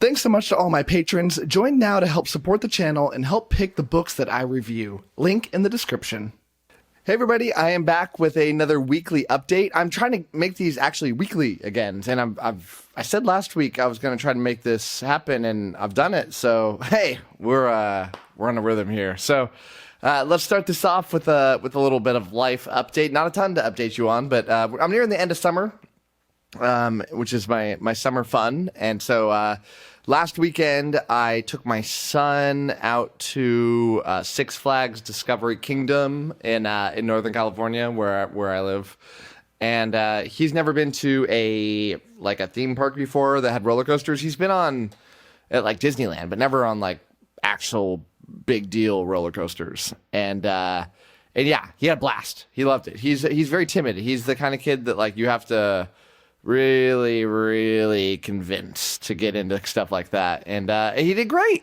Thanks so much to all my patrons. Join now to help support the channel and help pick the books that I review. Link in the description. Hey everybody, I am back with another weekly update. I'm trying to make these actually weekly again, and I said last week I was going to try to make this happen, and I've done it. So hey, we're on a rhythm here. So let's start this off with a little bit of life update. Not a ton to update you on, but I'm nearing the end of summer, which is my summer fun, and so. Last weekend, I took my son out to Six Flags Discovery Kingdom in Northern California, where I live, and he's never been to a theme park before that had roller coasters. He's been on at Disneyland, but never on actual big deal roller coasters. And yeah, he had a blast. He loved it. He's very timid. He's the kind of kid that you have to really convinced to get into stuff like that, and he did great.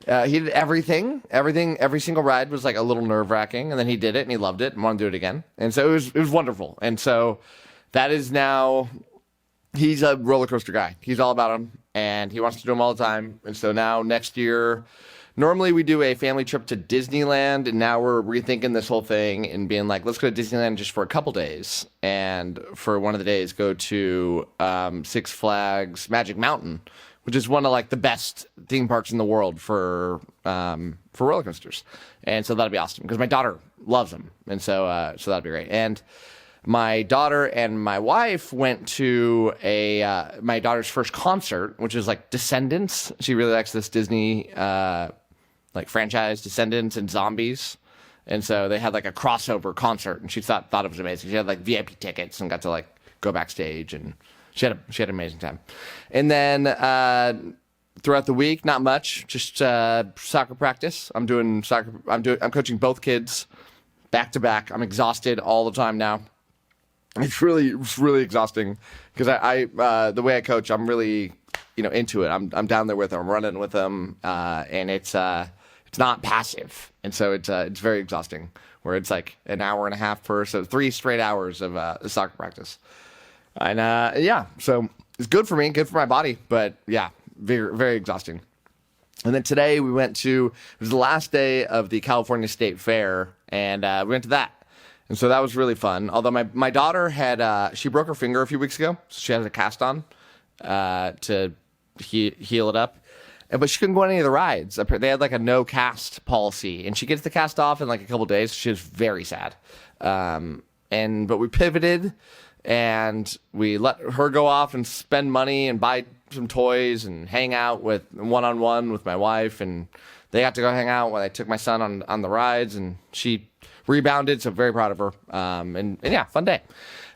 He did everything. Every single ride was a little nerve-wracking, and then he did it and he loved it and wanted to do it again, and so it was wonderful. And so that is now, he's a roller coaster guy. He's all about them, and he wants to do them all the time. And so now next year, normally we do a family trip to Disneyland, and now we're rethinking this whole thing and being let's go to Disneyland just for a couple days, and for one of the days go to Six Flags Magic Mountain, which is one of the best theme parks in the world for roller coasters. And so that'll be awesome because my daughter loves them, and so that'll be great. And my daughter and my wife went to my daughter's first concert, which is Descendants. She really likes this Disney franchise, Descendants and Zombies. And so they had a crossover concert, and she thought it was amazing. She had VIP tickets and got to go backstage, and she had an amazing time. And then throughout the week, not much, just soccer practice. I'm coaching both kids back to back. I'm exhausted all the time now. It's really exhausting because I the way I coach, I'm really into it. I'm down there with them, I'm running with them, and it's not passive, and so it's very exhausting. Where it's an hour and a half so 3 straight hours of soccer practice, and yeah, so it's good for me, good for my body, but yeah, very very exhausting. And then today it was the last day of the California State Fair, and we went to that. And so that was really fun. Although my daughter she broke her finger a few weeks ago, so she had a cast on to heal it up. But she couldn't go on any of the rides. They had a no cast policy, and she gets the cast off in a couple days. So she was very sad. But we pivoted, and we let her go off and spend money and buy some toys and hang out with one-on-one with my wife. And they got to go hang out when I took my son on the rides, and she rebounded, so very proud of her. And yeah, fun day.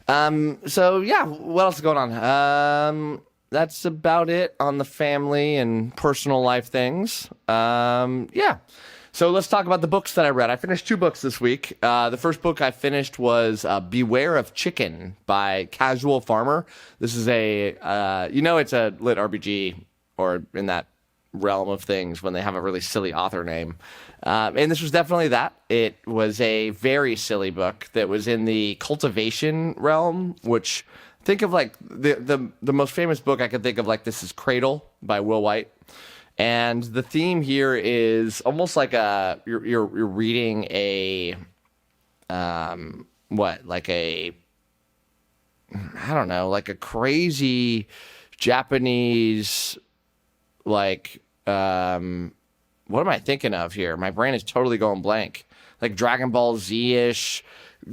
So yeah, what else is going on? That's about it on the family and personal life things. Yeah. So let's talk about the books that I read. I finished 2 books this week. The first book I finished was Beware of Chicken by Casual Farmer. This is it's a lit RPG, or in that realm of things when they have a really silly author name. And this was definitely that. It was a very silly book that was in the cultivation realm, which think of the most famous book I could think of this is Cradle by Will White. And the theme here is almost you're reading a a crazy Japanese what am I thinking of here? My brain is totally going blank. Dragon Ball Z-ish,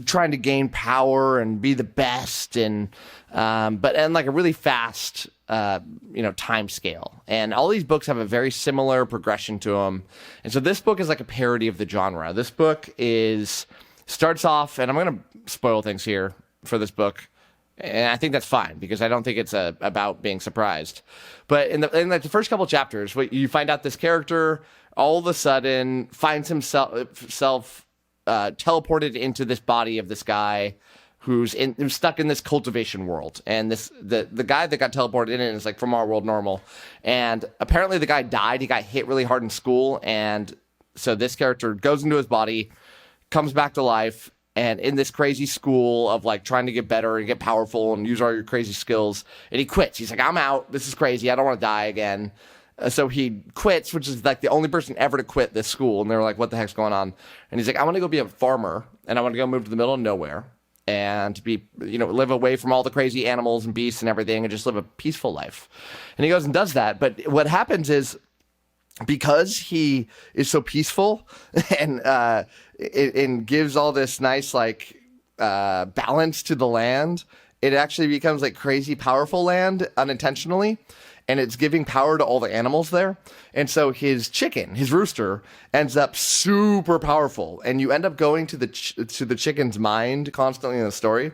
trying to gain power and be the best, and a really fast time scale. And all these books have a very similar progression to them. And so this book is a parody of the genre. This book starts off, and I'm going to spoil things here for this book. And I think that's fine because I don't think it's about being surprised. But in the first couple chapters, you find out this character all of a sudden finds himself teleported into this body of this guy who's stuck in this cultivation world. And the guy that got teleported in is from our world normal. And apparently the guy died. He got hit really hard in school. And so this character goes into his body, comes back to life, and in this crazy school of trying to get better and get powerful and use all your crazy skills, and he quits. He's I'm out. This is crazy. I don't want to die again. So he quits, which is like the only person ever to quit this school. And they were like, what the heck's going on? And he's like, I want to go be a farmer, and I want to go move to the middle of nowhere and be, live away from all the crazy animals and beasts and everything and just live a peaceful life. And he goes and does that. But what happens is, because he is so peaceful and it gives all this nice balance to the land, it actually becomes like crazy powerful land unintentionally, and it's giving power to all the animals there. And so his chicken, his rooster, ends up super powerful, and you end up going to the chicken's mind constantly in the story.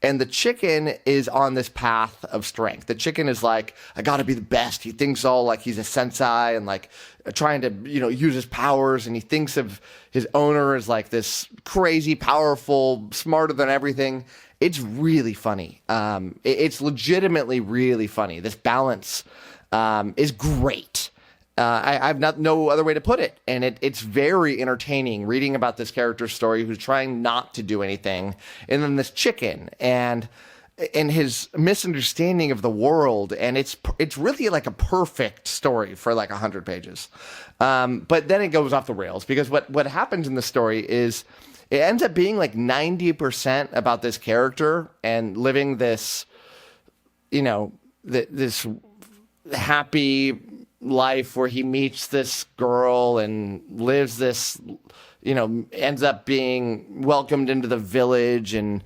And the chicken is on this path of strength. The chicken is like, I got to be the best. He thinks all like he's a sensei and like trying to, use his powers. And he thinks of his owner as like this crazy, powerful, smarter than everything. It's really funny. It's legitimately really funny. This balance is great. I've no other way to put it. And it's very entertaining reading about this character's story who's trying not to do anything. And then this chicken and his misunderstanding of the world. And it's really like a perfect story for like 100 pages. But then it goes off the rails, because what happens in the story is it ends up being like 90% about this character and living this, this happy life where he meets this girl and lives this, ends up being welcomed into the village and,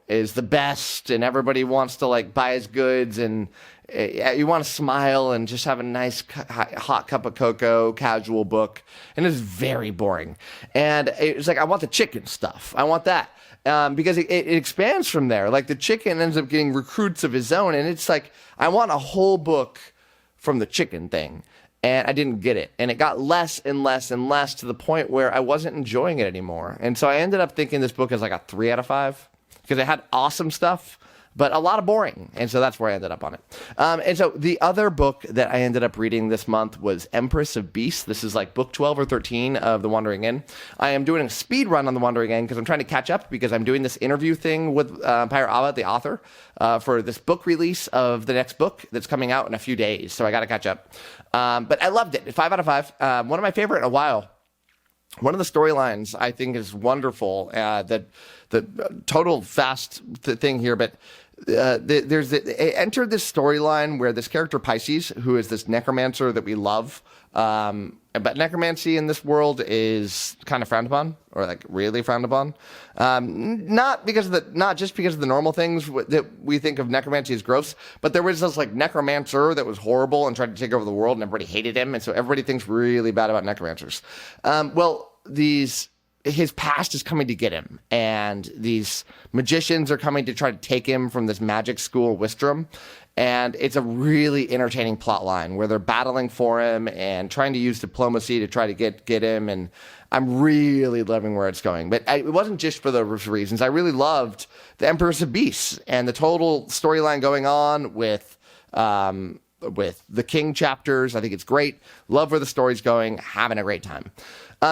is the best, and everybody wants to like buy his goods, and you want to smile and just have a nice hot cup of cocoa, casual book. And it's very boring. And it's like, I want the chicken stuff. I want that. Because it expands from there. Like the chicken ends up getting recruits of his own. And it's like, I want a whole book from the chicken thing. And I didn't get it. And it got less and less and less, to the point where I wasn't enjoying it anymore. And so I ended up thinking this book is like a 3 out of 5, because it had awesome stuff, but a lot of boring. And so that's where I ended up on it. And so the other book that I ended up reading this month was Empress of Beasts. This is like book 12 or 13 of The Wandering Inn. I am doing a speed run on The Wandering Inn because I'm trying to catch up, because I'm doing this interview thing with 𝐿, the author, for this book release of the next book that's coming out in a few days. So I got to catch up. But I loved it. 5 out of 5. One of my favorite in a while. One of the storylines I think is wonderful. The total fast thing here, but it entered this storyline where this character Pisces, who is this necromancer that we love, but necromancy in this world is kind of frowned upon, or like really frowned upon. Not just because of the normal things that we think of necromancy as gross, but there was this like necromancer that was horrible and tried to take over the world, and everybody hated him, and so everybody thinks really bad about necromancers. His past is coming to get him, and these magicians are coming to try to take him from this magic school, Wistrom. And it's a really entertaining plot line where they're battling for him and trying to use diplomacy to try to get him. And I'm really loving where it's going. But it wasn't just for those reasons. I really loved the Empress of Beasts and the total storyline going on with the King chapters. I think it's great. Love where the story's going. Having a great time.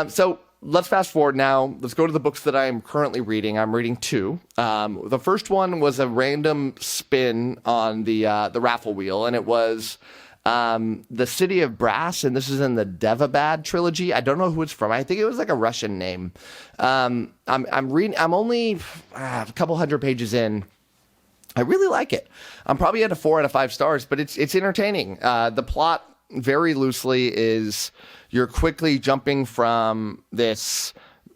So let's fast forward now. Let's go to the books that I am currently reading. I'm reading 2. The first one was a random spin on the raffle wheel, and it was The City of Brass, and this is in the 𝐬𝐿 trilogy. I don't know who it's from. I think it was like a Russian name. I'm reading. I'm only a couple hundred pages in. I really like it. I'm probably at a 4 out of 5 stars, but it's entertaining. The plot, very loosely, is you're quickly jumping from this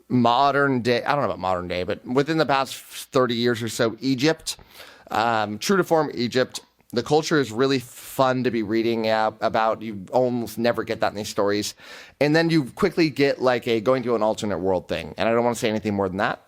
modern day, I don't know about modern day, but within the past 30 years or so, Egypt, true to form Egypt. The culture is really fun to be reading about. You almost never get that in these stories. And then you quickly get like a going to an alternate world thing. And I don't want to say anything more than that.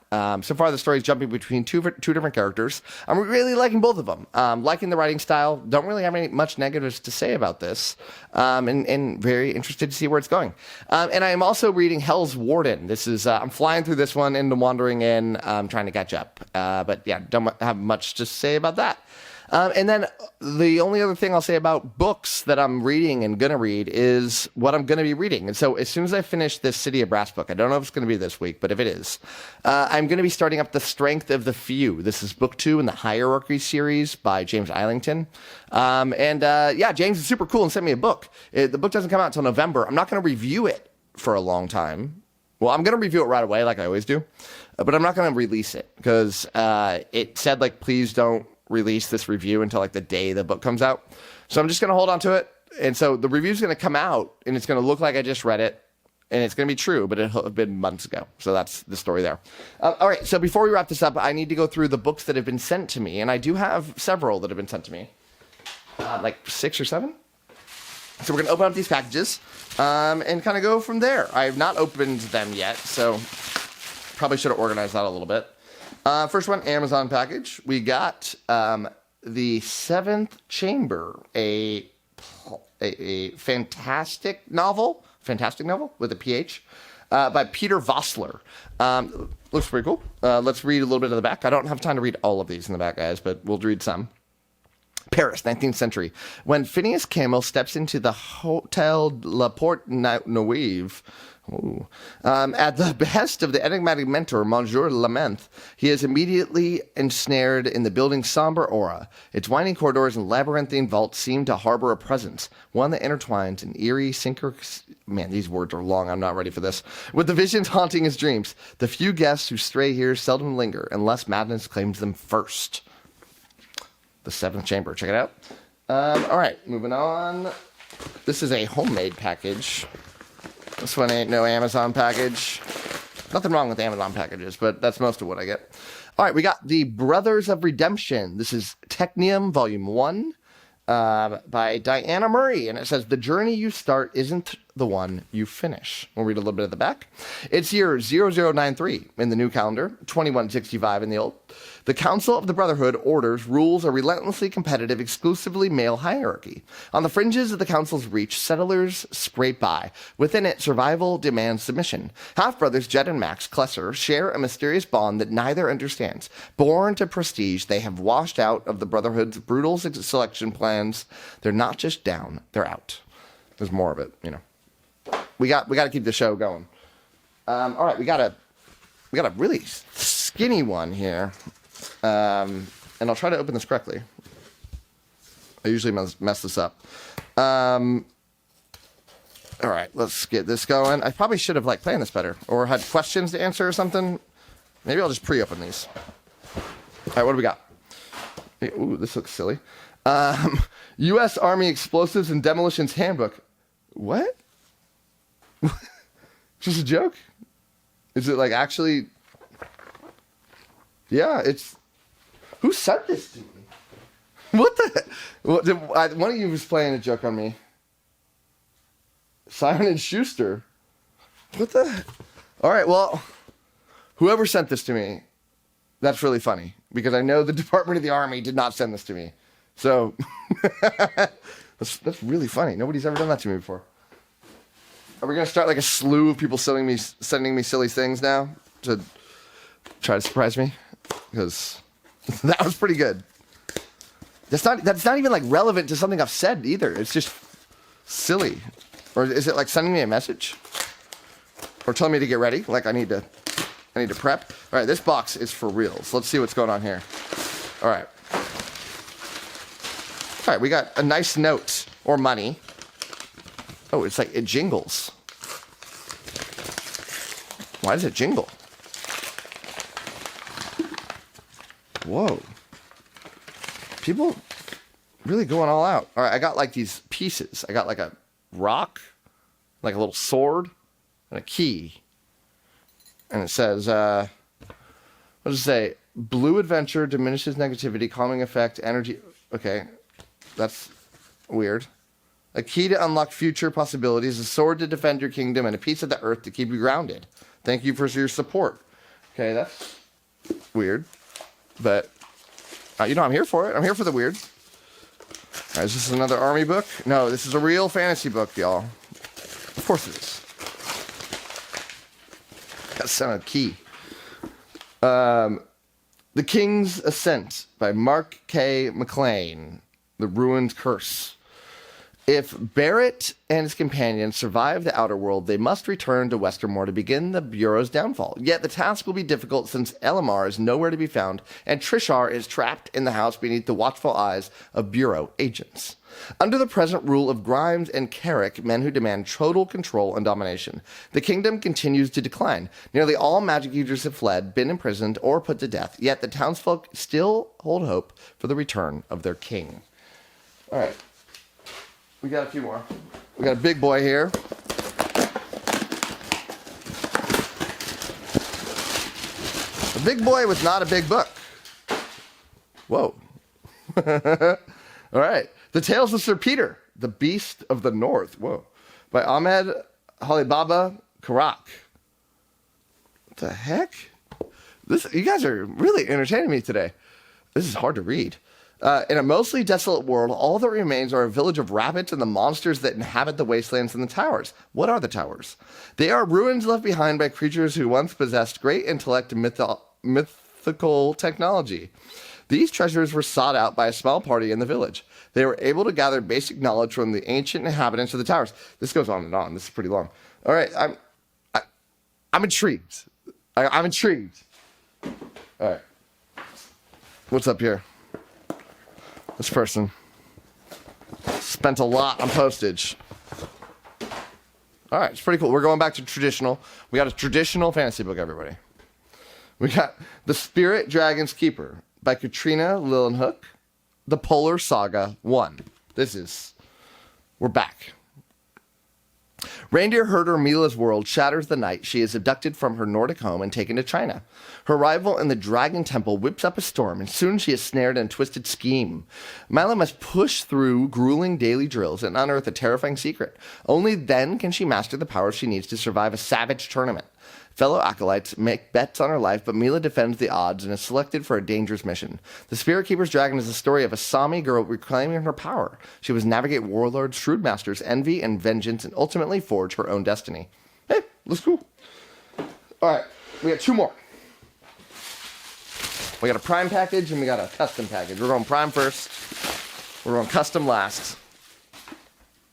So far, the story is jumping between two different characters. I'm really liking both of them. Liking the writing style. Don't really have much negatives to say about this. And very interested to see where it's going. And I am also reading Hell's Warden. This is I'm flying through this one into Wandering Inn. I'm trying to catch up. But yeah, don't have much to say about that. And then the only other thing I'll say about books that I'm reading and going to read is what I'm going to be reading. And so as soon as I finish this City of Brass book, I don't know if it's going to be this week, but if it is, I'm going to be starting up The Strength of the Few. This is book 2 in the Hierarchy series by James Islington. James is super cool and sent me a book. The book doesn't come out until November. I'm not going to review it for a long time. Well, I'm going to review it right away like I always do, but I'm not going to release it because it said, like, please don't release this review until like the day the book comes out. So I'm just going to hold on to it. And so the review is going to come out and it's going to look like I just read it and it's going to be true, but it'll have been months ago. So that's the story there. All right. So before we wrap this up, I need to go through the books that have been sent to me. And I do have several that have been sent to me, like 6 or 7. So we're going to open up these packages and kind of go from there. I have not opened them yet, so probably should have organized that a little bit. First one, Amazon package. We got the Seventh Chamber, a fantastic novel with a PH, by Peter Vossler. Looks pretty cool. Let's read a little bit of the back. I don't have time to read all of these in the back, guys, but we'll read some. Paris, 19th century. When Phineas Camel steps into the Hotel La Porte Neuve, at the behest of the enigmatic mentor, Monsieur Lamenth, he is immediately ensnared in the building's somber aura. Its winding corridors and labyrinthine vaults seem to harbor a presence, one that intertwines an eerie Man, these words are long. I'm not ready for this. With the visions haunting his dreams, the few guests who stray here seldom linger, unless madness claims them first. The Seventh Chamber. Check it out. All right, moving on. This is a homemade package. This one ain't no Amazon package. Nothing wrong with Amazon packages, but that's most of what I get. All right, we got The Brothers of Redemption. This is Technium, Volume 1, by Diana Murray. And it says, the journey you start isn't the one you finish. We'll read a little bit at the back. It's year 0093 in the new calendar, 2165 in the old. The Council of the Brotherhood orders rules a relentlessly competitive, exclusively male hierarchy. On the fringes of the Council's reach, settlers scrape by. Within it, survival demands submission. Half-brothers Jed and Max Klesser share a mysterious bond that neither understands. Born to prestige, they have washed out of the Brotherhood's brutal selection plans. They're not just down, they're out. There's more of it, you know. We got to keep the show going. All right, we got a really skinny one here. And I'll try to open this correctly. I usually mess this up. All right, let's get this going. I probably should have planned this better or had questions to answer or something. Maybe I'll just pre-open these. All right, what do we got? Ooh, this looks silly. U.S. Army Explosives and Demolitions Handbook. What? Just a joke? Is it actually... Yeah, it's... Who sent this to me? What the... One of you was playing a joke on me. Simon & Schuster. What the... All right, well, whoever sent this to me, that's really funny. Because I know the Department of the Army did not send this to me. So, that's really funny. Nobody's ever done that to me before. Are we going to start a slew of people sending me silly things now to try to surprise me? Because that was pretty good. That's not even relevant to something I've said either. It's just silly. Or is it sending me a message? Or telling me to get ready? I need to prep? All right, this box is for real. So let's see what's going on here. All right. All right, we got a nice note or money. Oh, it's it jingles. Why does it jingle? Whoa. People really going all out. All right, I got these pieces. I got a rock, a little sword, and a key. And it says, what does it say? Blue adventure diminishes negativity, calming effect, energy. Okay, that's weird. A key to unlock future possibilities, a sword to defend your kingdom, and a piece of the earth to keep you grounded. Thank you for your support. Okay, that's weird. But, I'm here for it. I'm here for the weird. All right, is this another army book? No, this is a real fantasy book, y'all. Of course it is. That's a key. The King's Ascent by Mark K. McLean. The Ruined Curse. If Barrett and his companions survive the outer world, they must return to Westermore to begin the Bureau's downfall. Yet the task will be difficult since Elamar is nowhere to be found, and Trishar is trapped in the house beneath the watchful eyes of Bureau agents. Under the present rule of Grimes and Carrick, men who demand total control and domination, the kingdom continues to decline. Nearly all magic users have fled, been imprisoned, or put to death, yet the townsfolk still hold hope for the return of their king. All right. We got a few more. We got a big boy here. A big boy with not a big book. Whoa. All right. The Tales of Sir Peter, the Beast of the North. Whoa. By 𝐬𝐨𝐴𝐻𝐿𝐵𝐵𝐴 𝐾𝐲𝐿𝐵. What the heck? You guys are really entertaining me today. This is hard to read. In a mostly desolate world, all that remains are a village of rabbits and the monsters that inhabit the wastelands and the towers. What are the towers? They are ruins left behind by creatures who once possessed great intellect and mythical technology. These treasures were sought out by a small party in the village. They were able to gather basic knowledge from the ancient inhabitants of the towers. This goes on and on. This is pretty long. All right, I'm intrigued. I'm intrigued. All right. What's up here? This person spent a lot on postage. All right, it's pretty cool. We're going back to traditional. We got a traditional fantasy book, everybody. We got The Spirit Dragon's Keeper by Katrina Lillenhoek, The Polar Saga 1. We're back. Reindeer herder Mila's world shatters the night she is abducted from her Nordic home and taken to China. Her arrival in the Dragon Temple whips up a storm, and soon she is snared in a twisted scheme. Mila must push through grueling daily drills and unearth a terrifying secret. Only then can she master the powers she needs to survive a savage tournament. Fellow acolytes make bets on her life, but Mila defends the odds and is selected for a dangerous mission. The Spirit Keeper's Dragon is the story of a Sami girl reclaiming her power. She must navigate warlords, shrewd masters, envy, and vengeance, and ultimately forge her own destiny. Hey, looks cool. All right, we got two more. We got a Prime package and we got a custom package. We're going Prime first. We're going custom last.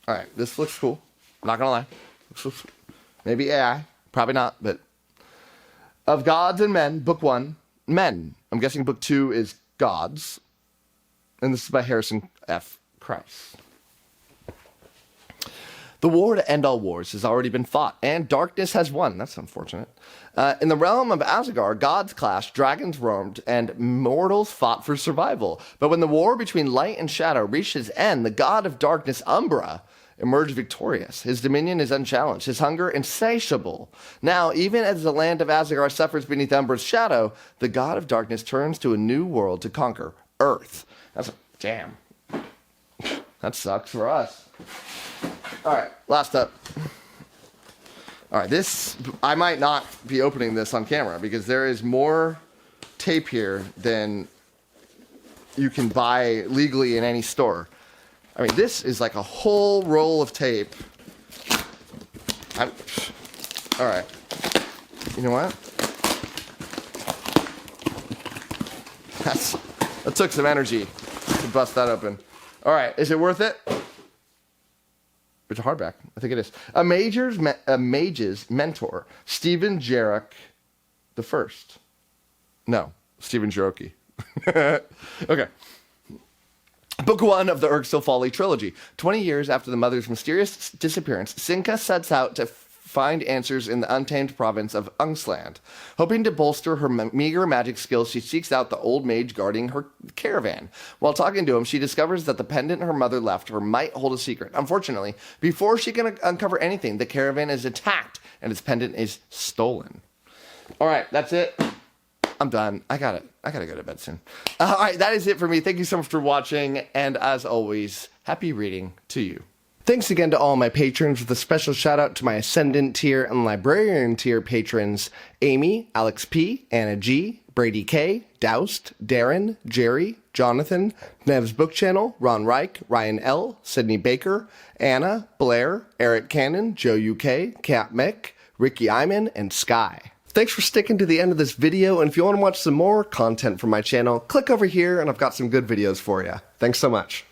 All right, this looks cool. I'm not going to lie. Maybe AI. Probably not, but... Of Gods and Men, Book 1, Men. I'm guessing Book 2 is Gods. And this is by Harrison F. Christ. The war to end all wars has already been fought, and darkness has won. That's unfortunate. In the realm of Asgard, gods clashed, dragons roamed, and mortals fought for survival. But when the war between light and shadow reached its end, the god of darkness, Umbra, emerged victorious. His dominion is unchallenged, his hunger insatiable. Now, even as the land of Asgard suffers beneath Umbra's shadow, the god of darkness turns to a new world to conquer, Earth. Damn. That sucks for us. All right, last up. All right, I might not be opening this on camera because there is more tape here than you can buy legally in any store. I mean, this is like a whole roll of tape. All right. You know what? That took some energy to bust that open. All right, is it worth it? It's a hardback. I think it is. A Mage's Mentor, Stephen Jarek the First. No, Stephen Jarocki. Okay. Book 1 of the 𝐒𝐭 trilogy. 20 years after the mother's mysterious disappearance, Sinka sets out to find answers in the untamed province of Ungsland. Hoping to bolster her meager magic skills, she seeks out the old mage guarding her caravan. While talking to him, she discovers that the pendant her mother left her might hold a secret. Unfortunately, before she can uncover anything, the caravan is attacked and its pendant is stolen. All right, that's it. I'm done. I gotta go to bed soon. All right, that is it for me. Thank you so much for watching, and as always, happy reading to you. Thanks again to all my patrons, with a special shout out to my Ascendant tier and Librarian tier patrons: Amy, Alex P, Anna G, Brady K, Doust, Darren, Jerry, Jonathan, Nev's Book Channel, Ron Reich, Ryan L, Sydney Baker, Anna, Blair, Eric Cannon, Joe UK, Kat Mick, Ricky Iman, and Sky. Thanks for sticking to the end of this video, and if you want to watch some more content from my channel, click over here and I've got some good videos for you. Thanks so much.